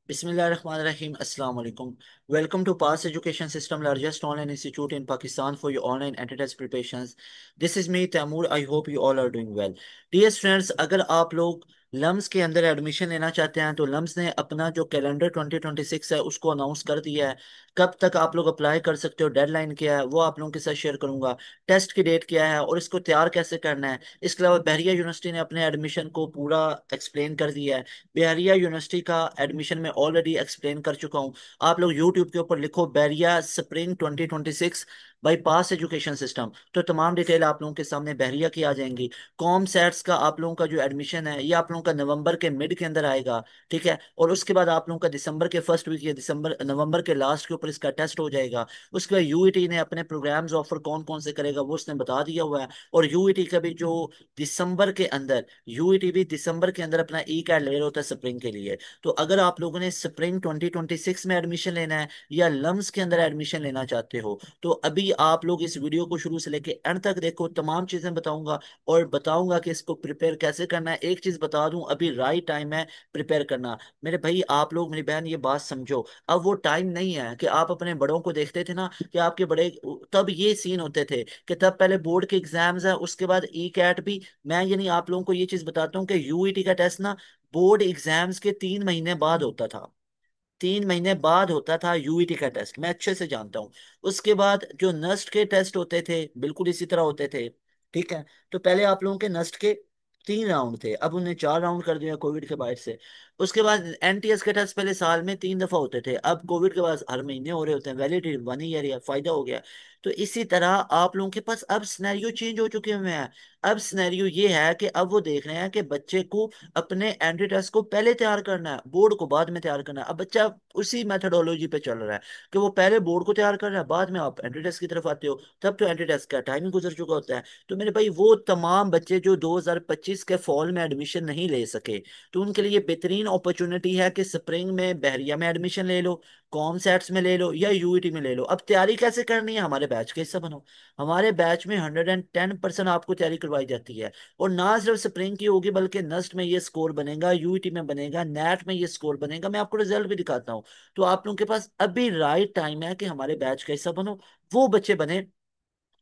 Bismillahirrahmanirrahim. Assalamu alaikum. Welcome to Pass Education System, largest online institute in Pakistan for your online and test preparations. This is me, Taimur. I hope you all are doing well. Dear students, अगर आप लोग lumps के अंदर admission लेना चाहते हैं तो lumps ने अपना जो कैलेंडर 2026 है उसको अनाउंस कर दिया है। कब तक आप लोग अप्लाई कर सकते हो, डेडलाइन क्या है, वो आप लोगों के साथ शेयर करूंगा। टेस्ट की डेट क्या है और इसको तैयार कैसे करना है। इसके अलावा बहरिया यूनिवर्सिटी ने अपने एडमिशन को पूरा एक्सप्लेन कर दिया है। बैरिया यूनिवर्सिटी का एडमिशन मैं ऑलरेडी एक्सप्लेन कर चुका हूँ। आप लोग यूट्यूब के ऊपर लिखो बैरिया spring 2026 bypass education system, तो तमाम डिटेल आप लोगों के सामने बहरिया की आ जाएंगी। कॉम सेट्स का आप लोगों का जो एडमिशन है ये आप लोगों का नवंबर के मिड के अंदर आएगा। ठीक है, और उसके बाद आप लोगों का दिसंबर के फर्स्ट वीक या दिसंबर नवंबर के लास्ट के ऊपर इसका टेस्ट हो जाएगा। उसके बाद यूईटी ने अपने प्रोग्राम्स ऑफर कौन कौन से करेगा वो उसने बता दिया हुआ है। और यूईटी का भी जो दिसंबर के अंदर यूईटी भी दिसंबर के अंदर अपना ई कैट ले रहा होता है स्प्रिंग के लिए। तो अगर आप लोगों ने स्प्रिंग 2026 में एडमिशन लेना है या लम्स के अंदर एडमिशन लेना चाहते हो तो अभी आप लोग इस वीडियो को शुरू से लेके एंड तक देखो, तमाम चीजें बताऊंगा और बताऊंगा कि इसको प्रिपेयर कैसे करना है। एक चीज बता दूं, अभी राइट टाइम है प्रिपेयर करना। मेरे भाई, आप लोग, मेरी बहन, ये बात समझो। अब वो टाइम नहीं है कि आप अपने बड़ों को देखते थे ना कि आपके बड़े, तब ये सीन होते थे कि तब पहले बोर्ड के एग्जाम्स है, उसके बाद ई कैट भी। मैं यानी आप लोगों को ये चीज बताता हूँ कि यूईटी का टेस्ट ना बोर्ड एग्जाम्स के 3 महीने बाद होता था। 3 महीने बाद होता था यूईटी का टेस्ट, मैं अच्छे से जानता हूँ। उसके बाद जो नस्ट के टेस्ट होते थे बिल्कुल इसी तरह होते थे। ठीक है, तो पहले आप लोगों के नस्ट के 3 राउंड थे, अब उन्हें 4 राउंड कर दिया कोविड के बाद से। उसके बाद एनटीएस के टेस्ट पहले साल में 3 दफा होते थे, अब कोविड के बाद हर महीने हो रहे होते हैं। वैलिडिटी 1 ईयर या फायदा हो गया। तो इसी तरह आप लोगों के पास अब सिनेरियो चेंज हो चुके हुए हैं। अब सिनेरियो ये है कि अब वो देख रहे हैं कि बच्चे को अपने एंट्री टेस्ट को पहले तैयार करना है, बोर्ड को बाद में तैयार करना है। अब बच्चा उसी मेथोडोलॉजी पे चल रहा है कि वो पहले बोर्ड को तैयार कर रहा है, बाद में आप एंट्री टेस्ट की तरफ आते हो। तब तो एंट्री टेस्ट का टाइम ही गुजर चुका होता है। तो मेरे भाई, वो तमाम बच्चे जो 2025 के फॉल में एडमिशन नहीं ले सके, तो उनके लिए बेहतरीन अपॉर्चुनिटी है कि स्प्रिंग में बहरिया में एडमिशन ले लो, कॉम सेट्स में ले लो या यूईटी में ले लो। अब तैयारी कैसे करनी है, हमारे बैच के हिस्सा बनो। हमारे बैच में 110% आपको तैयारी करवाई जाती है। और ना सिर्फ स्प्रिंग की होगी बल्कि नस्ट में ये स्कोर बनेगा, यूईटी में बनेगा, नेट में ये स्कोर बनेगा। मैं आपको रिजल्ट भी दिखाता हूँ। तो आप लोगों के पास अभी राइट टाइम है कि हमारे बैच का हिस्सा बनो। वो बच्चे बने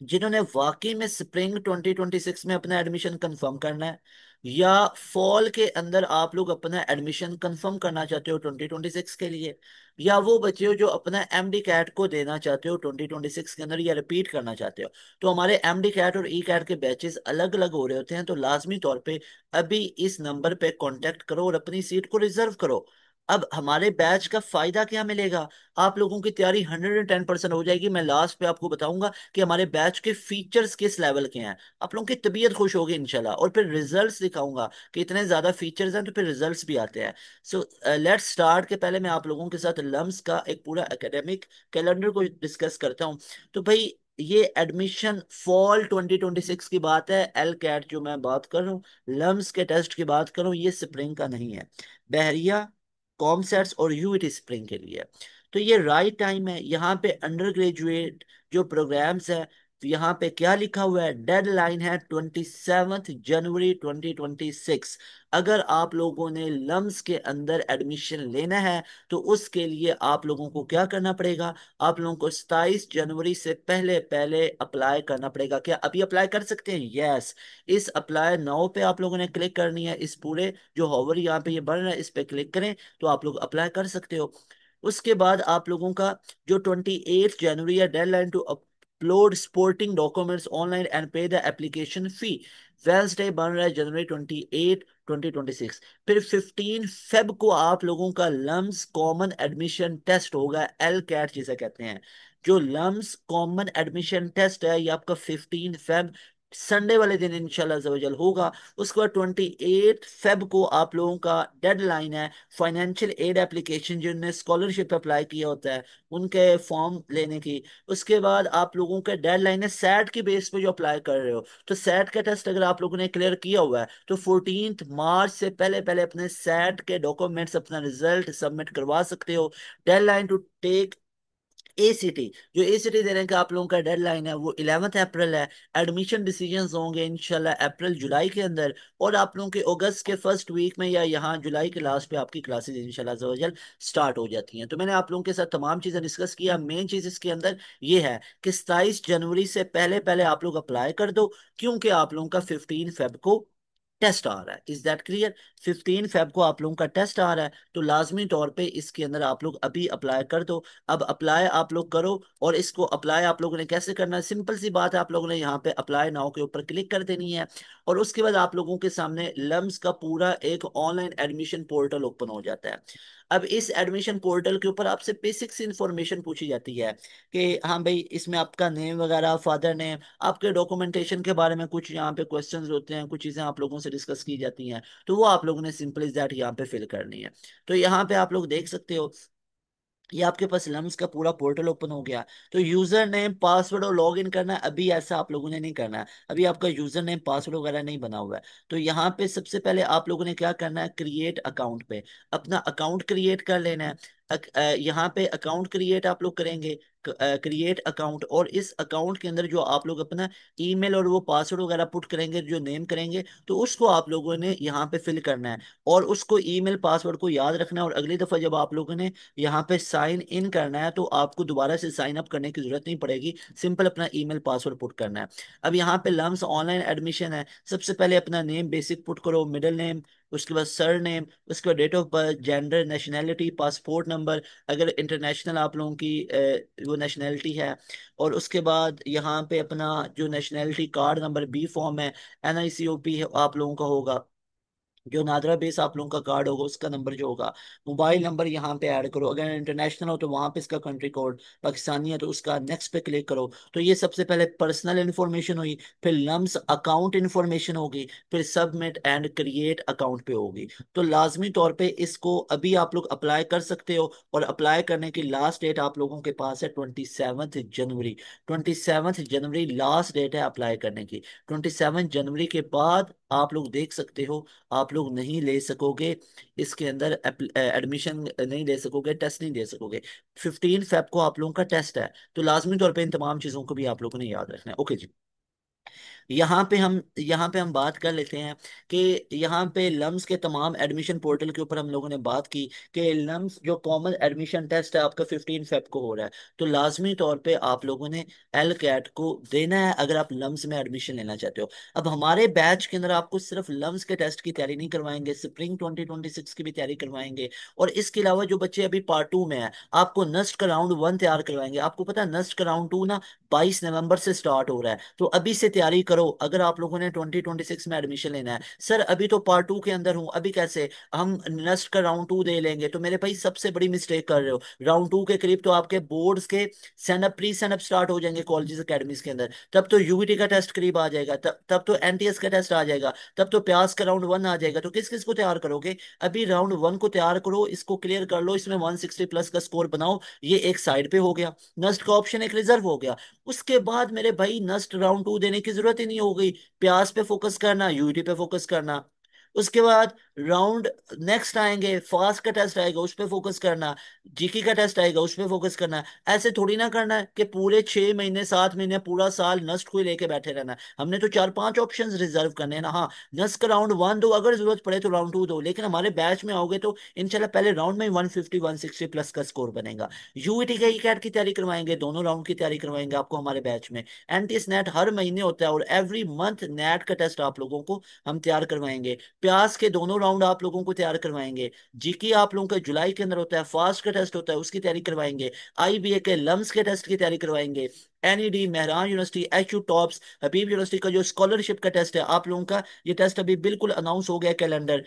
जिन्होंने वाकई में स्प्रिंग 2026 में अपना एडमिशन कंफर्म करना है, या फॉल के अंदर आप लोग अपना एडमिशन कंफर्म करना चाहते हो 2026 के लिए, या वो बच्चे हो जो अपना एमडी कैट को देना चाहते हो 2026 के अंदर या रिपीट करना चाहते हो। तो हमारे एमडी कैट और ई कैट के बैचेस अलग अलग हो रहे होते हैं, तो लाजमी तौर पे अभी इस नंबर पे कांटेक्ट करो और अपनी सीट को रिजर्व करो। अब हमारे बैच का फायदा क्या मिलेगा, आप लोगों की तैयारी 110% हो जाएगी। मैं लास्ट पे आपको बताऊंगा कि हमारे बैच के फीचर्स किस लेवल के हैं। आप लोगों की तबीयत खुश होगी इंशाल्लाह, और फिर रिजल्ट्स दिखाऊंगा कि इतने ज्यादा फीचर्स हैं तो फिर रिजल्ट्स भी आते हैं। सो लेट्स स्टार्ट के पहले मैं आप लोगों के साथ लम्स का एक पूरा एकेडमिक कैलेंडर को डिस्कस करता हूँ। तो भाई, ये एडमिशन फॉल 2026 की बात है। एल कैट जो मैं बात कर रहा हूँ, लम्स के टेस्ट की बात कर रहा हूँ, ये स्प्रिंग का नहीं है। बहरिया, कॉमसेट्स और यूईटी स्प्रिंग के लिए। तो ये राइट टाइम है। यहाँ पे अंडर ग्रेजुएट जो प्रोग्राम्स है, तो यहाँ पे क्या लिखा हुआ है, डेडलाइन है 27 जनवरी 2026। अगर आप लोगों ने लम्स के अंदर एडमिशन लेना है तो उसके लिए आप लोगों को क्या करना पड़ेगा, आप लोगों को 27 जनवरी से पहले पहले अप्लाई करना पड़ेगा। क्या अभी अप्लाई कर सकते हैं? यस। इस अप्लाई नाउ पे आप लोगों ने क्लिक करनी है। इस पूरे जो होवर यहाँ पे ये बन रहा है इस पे क्लिक करें तो आप लोग अप्लाई कर सकते हो। उसके बाद आप लोगों का जो 28 जनवरी है, deadline to upload supporting documents online and pay the application fee. Wednesday बन रहा है January 28 2026। फिर 15 फेब को आप लोगों का लम्स कॉमन एडमिशन टेस्ट होगा, एल कैट जिसे कहते हैं। जो लम्स कॉमन एडमिशन टेस्ट है ये आपका 15 फेब संडे वाले दिन इंशाल्लाह अज़्ज़ा होगा। उसके बाद 28 फेब को आप लोगों का डेडलाइन है फाइनेंशियल एड एप्लीकेशन, जिनने स्कॉलरशिप अप्लाई किया होता है उनके फॉर्म लेने की। उसके बाद आप लोगों का डेडलाइन है सैट की बेस पे जो अप्लाई कर रहे हो। तो सैट का टेस्ट अगर आप लोगों ने क्लियर किया हुआ है तो 14 मार्च से पहले पहले अपने सैट के डॉक्यूमेंट्स, अपना रिजल्ट सबमिट करवा सकते हो। डेडलाइन टू टेक एसीटी, जो एसीटी देने का आप लोगों का डेडलाइन है वो 11 अप्रैल है। एडमिशन डिसीजंस होंगे इंशाल्लाह अप्रैल जुलाई के अंदर, और आप लोगों के अगस्त के फर्स्ट वीक में या यहाँ जुलाई के लास्ट पे आपकी क्लासेस इंशाल्लाह अज़्ज़ा वजल स्टार्ट हो जाती हैं। तो मैंने आप लोगों के साथ तमाम चीज़ें डिस्कस किया। मेन चीज़ इसके अंदर ये है कि 27 जनवरी से पहले पहले आप लोग अप्लाई कर दो, क्योंकि आप लोगों का 15 फेब को टेस्ट आ रहा है। Is that clear? 15 फेब को आप लोगों का टेस्ट आ रहा है, तो लाजमी तौर पे इसके अंदर आप लोग अभी अप्लाई कर दो। अब अप्लाई आप लोग करो, और इसको अप्लाई आप लोगों ने कैसे करना है, सिंपल सी बात है, आप लोगों ने यहाँ पे अप्लाई नाउ के ऊपर क्लिक कर देनी है, और उसके बाद आप लोगों के सामने लम्स का पूरा एक ऑनलाइन एडमिशन पोर्टल ओपन हो जाता है। अब इस एडमिशन पोर्टल के ऊपर आपसे बेसिक सी इंफॉर्मेशन पूछी जाती है कि हाँ भाई इसमें आपका नेम वगैरह, फादर नेम, आपके डॉक्यूमेंटेशन के बारे में कुछ यहाँ पे क्वेश्चंस होते हैं, कुछ चीज़ें आप लोगों से डिस्कस की जाती हैं, तो वो आप लोगों ने सिंपल इज दैट यहाँ पे फिल करनी है। तो यहाँ पे आप लोग देख सकते हो, ये आपके पास लम्स का पूरा पोर्टल ओपन हो गया। तो यूजर नेम पासवर्ड और लॉग इन करना है, अभी ऐसा आप लोगों ने नहीं करना है, अभी आपका यूजर नेम पासवर्ड वगैरह नहीं बना हुआ है। तो यहाँ पे सबसे पहले आप लोगों ने क्या करना है, क्रिएट अकाउंट पे अपना अकाउंट क्रिएट कर लेना है। यहाँ पे अकाउंट क्रिएट आप लोग करेंगे, क्रिएट अकाउंट, और इस अकाउंट के अंदर जो आप लोग अपना ईमेल और वो पासवर्ड वगैरह पुट करेंगे, जो नेम करेंगे, तो उसको आप लोगों ने यहाँ पे फिल करना है, और उसको ईमेल पासवर्ड को याद रखना है। और अगली दफा जब आप लोगों ने यहाँ पे साइन इन करना है, तो आपको दोबारा से साइन अप करने की जरूरत नहीं पड़ेगी, सिंपल अपना ईमेल पासवर्ड पुट करना है। अब यहाँ पे लम्स ऑनलाइन एडमिशन है, सबसे पहले अपना नेम बेसिक पुट करो, मिडिल नेम, उसके बाद सर नेम, उसके बाद date of birth, gender, nationality, passport number, अगर इंटरनेशनल आप लोगों की वो नेशनैलिटी है, और उसके बाद यहाँ पे अपना जो nationality card number B form है, एनआईसीओपी आप लोगों का होगा, जो नादरा बेस आप लोगों का कार्ड होगा उसका नंबर जो होगा, मोबाइल नंबर यहाँ पे ऐड करो, अगर इंटरनेशनल हो तो वहां पे इसका कंट्री कोड, पाकिस्तानी है तो उसका नेक्स्ट पे क्लिक करो। तो ये सबसे पहले पर्सनल इन्फॉर्मेशन हुई, फिर लम्स अकाउंट इन्फॉर्मेशन होगी, फिर सबमिट एंड क्रिएट अकाउंट पे होगी। तो लाजमी तौर पे इसको अभी आप लोग अप्लाई कर सकते हो, और अप्लाई करने की लास्ट डेट आप लोगों के पास है 27 जनवरी। 27 जनवरी लास्ट डेट है अप्लाई करने की। 27 जनवरी के बाद आप लोग देख सकते हो, आप लोग नहीं ले सकोगे इसके अंदर एडमिशन नहीं ले सकोगे, टेस्ट नहीं दे सकोगे। 15 फेब को आप लोगों का टेस्ट है, तो लाजमी तौर पे इन तमाम चीज़ों को भी आप लोगों ने याद रखना है। ओके जी। यहाँ पे हम बात कर लेते हैं कि यहाँ पे लम्स के तमाम एडमिशन पोर्टल के ऊपर हम लोगों ने बात की कि लम्स जो कॉमन एडमिशन टेस्ट है आपका 15 फेब को हो रहा है, तो लाजमी तौर पे आप लोगों ने एल कैट को देना है अगर आप लम्स में एडमिशन लेना चाहते हो। अब हमारे बैच के अंदर आपको सिर्फ लम्स के टेस्ट की तैयारी नहीं करवाएंगे, स्प्रिंग 2026 की भी तैयारी करवाएंगे, और इसके अलावा जो बच्चे अभी पार्ट 2 में है, आपको नस्ट का राउंड 1 तैयार करवाएंगे। आपको पता है नस्ट का राउंड 2 ना 22 नवंबर से स्टार्ट हो रहा है, तो अभी से तैयारी करो अगर आप लोगों ने 2026 में एडमिशन लेना है। सर अभी तो पार्ट 2 के अंदर हूँ, अभी कैसे हम नेक्स्ट का राउंड 2 दे लेंगे? तो मेरे भाई सबसे बड़ी मिस्टेक कर रहे हो। राउंड 2 के करीब तो आपके बोर्ड्स के send up pre send up start हो जाएंगे कॉलेजेस अकेडमीज के अंदर, तब तो यूईटी का टेस्ट करीब आ जाएगा, तब तो एनटीएस का टेस्ट आ जाएगा, तब तो प्यास का राउंड 1 आ जाएगा। तो किस किस को तैयार करोगे? अभी राउंड 1 को तैयार करो, इसको क्लियर कर लो, इसमें 160 प्लस का स्कोर बनाओ, ये एक साइड पे हो गया, नस्ट का ऑप्शन एक रिजर्व हो गया। उसके बाद मेरे भाई नस्ट राउंड 2 देने की जरूरत ही नहीं हो गई, प्यास पे फोकस करना, यूटी पे फोकस करना। उसके बाद राउंड नेक्स्ट आएंगे, फास्ट का टेस्ट आएगा उस पे फोकस करना, जीके का टेस्ट आएगा उस पे फोकस करना। ऐसे थोड़ी ना करना है कि पूरे 6 महीने 7 महीने पूरा साल नस्ट को ही लेके बैठे रहना है। हमने तो 4 5 ऑप्शन रिजर्व करने हैं ना। हाँ, नस्ट का राउंड 1 दो, अगर जरूरत पड़े तो राउंड 2 दो, लेकिन हमारे बैच में आओगे तो इंशाल्लाह पहले राउंड में 150 160 प्लस का स्कोर बनेगा। यूईटी का ई कैट की तैयारी करवाएंगे, दोनों राउंड की तैयारी करवाएंगे आपको हमारे बैच में। एनटीएस नेट हर महीने होता है, और एवरी मंथ नेट का टेस्ट आप लोगों को हम तैयार करवाएंगे। प्यास के दोनों राउंड आप लोगों को तैयार करवाएंगे। जीके आप लोगों का जुलाई के अंदर होता है, फास्ट का टेस्ट होता है उसकी तैयारी करवाएंगे। आईबीए के लम्स के टेस्ट की तैयारी करवाएंगे। एनईडी, मेहरान यूनिवर्सिटी, एचयू टॉप्स, हबीब यूनिवर्सिटी का जो स्कॉलरशिप का टेस्ट है आप लोगों का, ये टेस्ट अभी बिल्कुल अनाउंस हो गया कैलेंडर।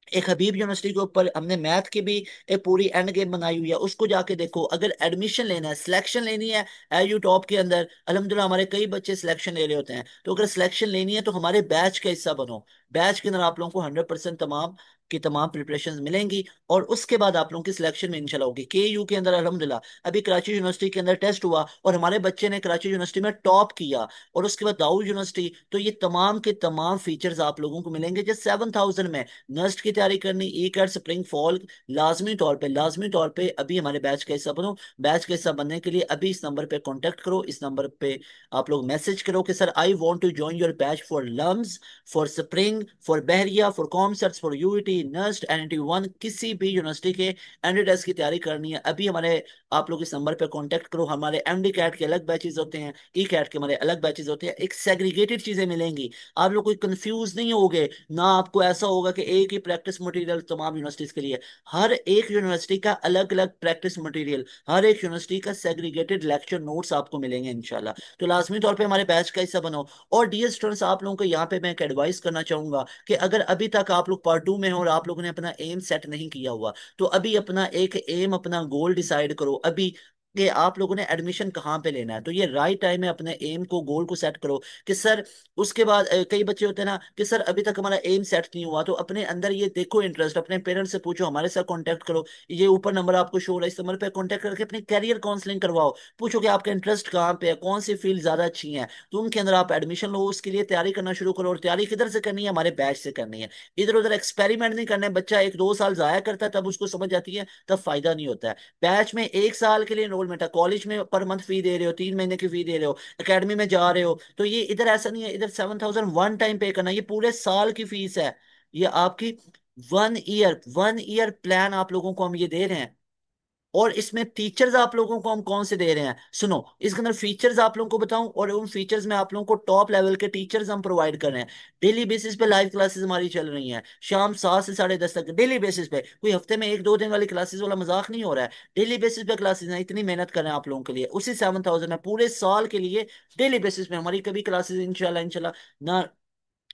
एक हबीब यूनिवर्सिटी के ऊपर हमने मैथ की भी एक पूरी एंड गेम बनाई हुई है, उसको जाके देखो। अगर एडमिशन लेना है, सिलेक्शन लेनी है एयू टॉप के अंदर, अल्हम्दुलिल्लाह हमारे कई बच्चे सिलेक्शन ले रहे होते हैं, तो अगर सिलेक्शन लेनी है तो हमारे बैच का हिस्सा बनो। बैच के अंदर आप लोगों को 100% तमाम की तमाम प्रिपरेशन मिलेंगी। और उसके बाद आप लोगों की सिलेक्शन में इंशाल्लाह होगी। के यू के अंदर अल्हम्दुलिल्लाह अभी कराची यूनिवर्सिटी के अंदर टेस्ट हुआ और हमारे बच्चे ने कराची यूनिवर्सिटी में टॉप किया। और उसके बाद दाऊद यूनिवर्सिटी। तो ये तमाम के तमाम फीचर्स आप लोगों को मिलेंगे जो 7,000 में। नस्ट की तैयारी करनी, ई कैट स्प्रिंग फॉल, लाजमी तौर पे अभी हमारे बैच का हिस्सा बनो। बैच का हिस्सा बनने के लिए अभी इस नंबर पे कांटेक्ट करो, इस नंबर पे आप लोग मैसेज करो कि sir I want to join your batch for LUMS, for spring, for Bahria, for COMSATS, for UET, NUST, NT 1, किसी भी यूनिवर्सिटी के एंट्री टेस्ट की तैयारी करनी है अभी हमारे आप लोग इस नंबर पे कांटेक्ट करो। हमारे एमडी कैट के अलग बैचेस होते हैं, ई कैट के हमारे अलग बैचेस होते हैं, एक सेग्रीगेटेड चीजें मिलेंगी। आप लोग कोई कंफ्यूज नहीं होगे ना, आपको ऐसा होगा कि एक ही प्रैक्टिस मटेरियल तमाम यूनिवर्सिटीज के लिए। हर एक यूनिवर्सिटी का अलग अलग प्रैक्टिस मटेरियल, हर एक यूनिवर्सिटी का सेग्रीगेटेड लेक्चर नोट्स आपको मिलेंगे इंशाल्लाह। तो लाजमी तौर पे हमारे बैच का हिस्सा बनो। और डियर स्टूडेंट्स, आप लोगों को यहाँ पे मैं एक एडवाइस करना चाहूंगा कि अगर अभी तक आप लोग पार्ट 2 में हो और आप लोगों ने अपना एम सेट नहीं किया हुआ, तो अभी अपना एक एम, अपना गोल डिसाइड करो अभी कि आप लोगों ने एडमिशन कहाँ पे लेना है। तो ये राइट टाइम है अपने एम को, गोल को सेट करो कि सर उसके बाद कई बच्चे होते हैं ना कि सर अभी तक हमारा एम सेट नहीं हुआ। तो अपने अंदर ये देखो इंटरेस्ट, अपने पेरेंट्स से पूछो, हमारे साथ कांटेक्ट करो। ये ऊपर नंबर आपको शो हो रहा है, इस नंबर पे कांटेक्ट करके अपनी कैरियर काउंसलिंग करवाओ। पूछो कि आपका इंटरेस्ट कहाँ पे है, कौन सी फील्ड ज्यादा अच्छी है, तो उनके अंदर आप एडमिशन लो, उसके लिए तैयारी करना शुरू करो। और तैयारी किधर से करनी है, हमारे बैच से करनी है। इधर उधर एक्सपेरिमेंट नहीं करना है। बच्चा 1-2 साल जाया करता है तब उसको समझ आती है, तब फायदा नहीं होता है। बैच में 1 साल के लिए एनरोलमेंट है, कॉलेज में पर मंथ फी दे रहे हो, 3 महीने की फी दे रहे हो, एकेडमी में जा रहे हो, तो ये इधर ऐसा नहीं है। इधर 7,000 वन टाइम पे करना, ये पूरे साल की फीस है। ये आपकी 1 ईयर प्लान आप लोगों को हम ये दे रहे हैं। और इसमें टीचर्स आप लोगों को हम कौन से दे रहे हैं, सुनो। इसके अंदर फीचर्स आप लोगों को बताऊं, और उन फीचर्स में आप लोगों को टॉप लेवल के टीचर्स हम प्रोवाइड कर रहे हैं। डेली बेसिस पे लाइव क्लासेस हमारी चल रही हैं, शाम 7 से 10:30 तक डेली बेसिस पे। कोई हफ्ते में 1-2 दिन वाली क्लासेस वाला मजाक नहीं हो रहा है। डेली बेसिस पे क्लासेस हैं, इतनी मेहनत कर रहे हैं आप लोगों के लिए। उसी 7,000 में पूरे साल के लिए डेली बेसिस पे हमारी कभी क्लासेस इंशाल्लाह इंशाल्लाह ना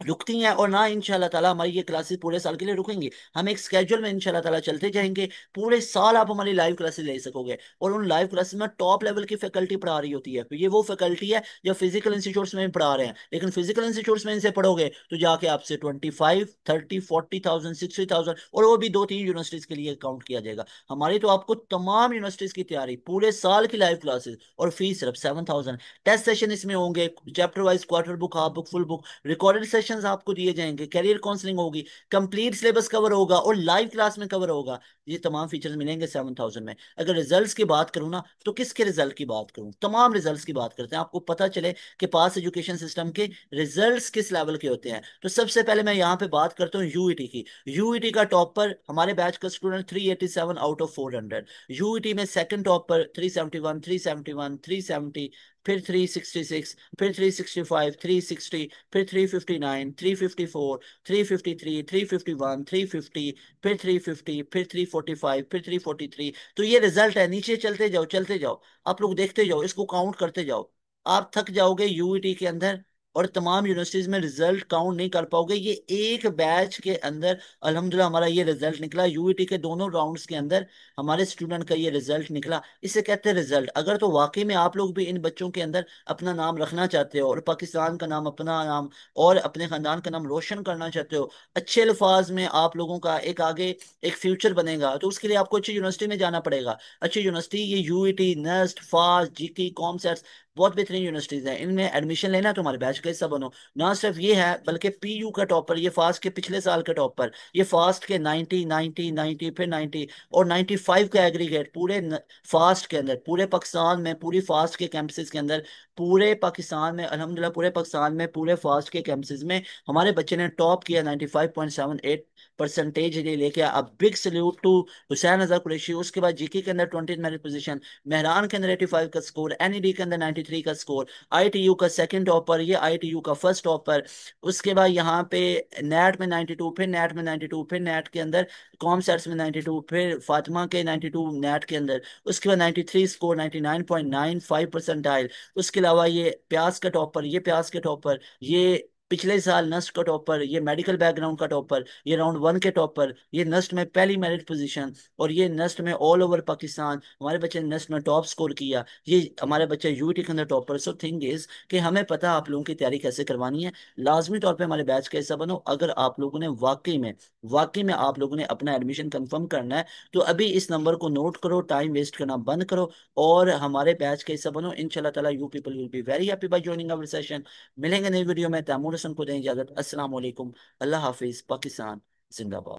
रुकती हैं और ना इंशाल्लाह ताला हमारी ये क्लासेस पूरे साल के लिए रुकेंगी। हम एक स्केड्यूल में इंशाल्लाह ताला चलते जाएंगे। पूरे साल आप हमारी लाइव क्लासेस ले सकोगे। और उन लाइव क्लासेस में टॉप लेवल की फैकल्टी पढ़ा रही होती है। तो ये वो फैकल्टी है जो फिजिकल इंस्टीट्यूट्स में भी पढ़ा रहे हैं। लेकिन फिजिकल इंस्टीट्यूट्स में इनसे पढ़ोगे तो जाके आपसे 25, 30, 40,000, 60,000, और वो भी 2-3 यूनिवर्सिटीज के लिए काउंट किया जाएगा। हमारी तो आपको तमाम यूनिवर्सिटीज की तैयारी, पूरे साल की लाइव क्लासेस, और फीस सिर्फ 7,000। टेस्ट सेशन इसमें होंगे, chapter wise, quarter book, half book, full book, recorded sessions आपको दिए जाएंगे, कैरियर काउंसलिंग होगी, कंप्लीट सिलेबस कवर होगा और लाइव क्लास में कवर होगा। ये तमाम फीचर्स मिलेंगे 7,000 में। अगर रिजल्ट्स की बात करूँ ना, तो किसके रिजल्ट की बात करूँ, तमाम रिजल्ट्स की बात करते हैं, आपको पता चले कि पास एजुकेशन सिस्टम के रिजल्ट्स किस लेवल के होते हैं। तो सबसे पहले मैं यहाँ पे बात करता हूँ यूईटी की। यूईटी का टॉपर हमारे बैच का स्टूडेंट 387 आउट ऑफ 400। यूईटी में सेकंड टॉपर 371, 371, 370, फिर 366, फिर 365, 360, फिर 359, 354, 353, 351, 350, फिर 350, फिर 345, फिर 343। तो ये रिजल्ट है। नीचे चलते जाओ, चलते जाओ, आप लोग देखते जाओ, इसको काउंट करते जाओ। आप थक जाओगे यूईटी के अंदर, और तमाम यूनिवर्सिटीज में रिजल्ट काउंट नहीं कर पाओगे। ये एक बैच के अंदर अल्हम्दुलिल्लाह हमारा ये रिजल्ट निकला। यूईटी के दोनों राउंड्स के अंदर हमारे स्टूडेंट का ये रिजल्ट निकला। इसे कहते हैं रिजल्ट। अगर तो वाकई में आप लोग भी इन बच्चों के अंदर अपना नाम रखना चाहते हो, और पाकिस्तान का नाम, अपना नाम और अपने खानदान का नाम रोशन करना चाहते हो, अच्छे अल्फाज में आप लोगों का एक आगे एक फ्यूचर बनेगा, तो उसके लिए आपको अच्छी यूनिवर्सिटी में जाना पड़ेगा। अच्छी यूनिवर्सिटी, ये UET, nest, fast, GT, COMSATS, बहुत बेहतरीन यूनिवर्सिटीज हैं। इनमें एडमिशन लेना है तो हमारे बैच का हिस्सा बनो। ना सिर्फ ये है, बल्कि पीयू का टॉपर, ये फास्ट के पिछले साल का टॉपर, ये फास्ट के 90, 90, 90, फिर 90 और 95 का एग्रीगेट पूरे फास्ट के अंदर, पूरे पाकिस्तान में, पूरी फास्ट के कैंपसेस के अंदर, पूरे पाकिस्तान में अल्हम्दुलिल्लाह, पूरे पाकिस्तान में, पूरे फास्ट के कैंपसेस में हमारे बच्चे ने टॉप किया। 95.78 ये लेके अब big salute to Hussain Azhar Qureshi. उसके बाद जीके के अंदर 20 मेरिट पोजीशन, मेहरान के अंदर 85 का स्कोर, एनईडी के अंदर 93 का स्कोर, आईटीयू का सेकंड टॉपर, ये आईटीयू का फर्स्ट टॉपर। उसके बाद यहाँ पे नेट में 92, फिर नेट में 92, फिर नेट के अंदर कॉम सेट्स में 92, फिर फातिमा के 92 नेट के अंदर। उसके बाद 93 स्कोर, 99.95 परसेंटाइल। उसके अलावा ये प्यास का टॉपर, ये प्यास के टॉपर, ये पिछले साल नस्ट का टॉपर, ये मेडिकल बैकग्राउंड का टॉपर, ये राउंड 1 के टॉपर, ये नस्ट में पहली मेरिट पोजीशन, और ये नस्ट में ऑल ओवर पाकिस्तान हमारे बच्चे ने नस्ट में टॉप स्कोर किया। ये हमारे बच्चे यूटी के अंदर टॉपर। सो थिंग इज कि हमें पता आप लोगों की तैयारी कैसे करवानी है। लाजमी तौर पे हमारे बैच का हिस्सा बनो। अगर आप लोगों ने वाकई में आप लोगों ने अपना एडमिशन कंफर्म करना है, तो अभी इस नंबर को नोट करो, टाइम वेस्ट करना बंद करो और हमारे बैच का हिस्सा बनो। इंशाल्लाह ताला you people will be very happy by joining our session. मिलेंगे नई वीडियो में। तैमूर हसन को दें इजाजत। अस्सलाम वालेकुम। अल्लाह हाफिज। पाकिस्तान जिंदाबाद।